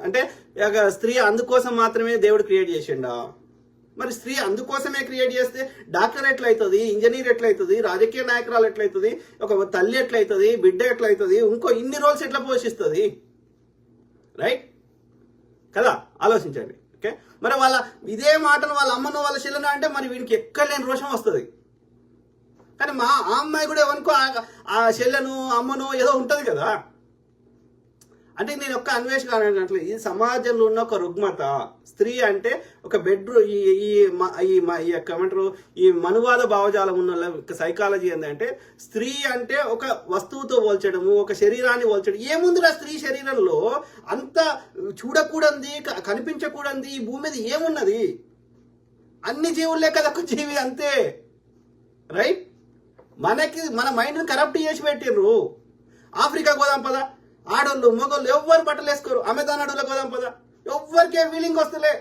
అంటే స్త్రీ అందుకోసం మాత్రమే దేవుడు క్రియేట్ చేసిండా? మరి స్త్రీ అందుకోసమే క్రియేట్ చేస్తే డాక్టర్ ఎట్లయితుంది, ఇంజనీర్ ఎట్లయితుంది, రాజకీయ నాయకురాలు ఎట్లయితుంది, ఒక తల్లి ఎట్లయితుంది, బిడ్డ ఎట్లయితుంది, ఇంకో ఇన్ని రోల్స్ ఎట్లా పోషిస్తుంది? రైట్ కదా, ఆలోచించండి. ఓకే, మరి వాళ్ళ ఇదే మాటను వాళ్ళ అమ్మను వాళ్ళ చెల్లెను అంటే మరి వీనికి ఎక్కలేని రోషం వస్తుంది. కానీ ఆ అమ్మాయి కూడా ఎవరికో ఆ చెల్లెను అమ్మను ఏదో ఉంటుంది కదా. అంటే నేను ఒక్క అన్వేషణ అన్నట్లు ఈ సమాజంలో ఉన్న ఒక రుగ్మత, స్త్రీ అంటే ఒక బెడ్రూమ్ ఏమంటారు, ఈ మనువాద భావజాలం ఉన్న సైకాలజీ ఏంటంటే స్త్రీ అంటే ఒక వస్తువుతో పోల్చడము, ఒక శరీరాన్ని పోల్చడం. ఏముందిరా స్త్రీ శరీరంలో? అంత చూడకూడదు, కనిపించకూడదు ఈ భూమి మీద ఏమున్నది? అన్ని జీవులే కదా ఒక జీవి, అంతే. రైట్, మన మైండ్ని కరప్ట్ చేసి పెట్టిర్రు. ఆఫ్రికా పోదాం పదా, ఆడోళ్ళు మగోళ్ళు ఎవ్వరు బట్టలు వేసుకోరు. అమెజాన్ అడవులకు పోదాం పదా, ఎవ్వరికే ఫీలింగ్ వస్తలే.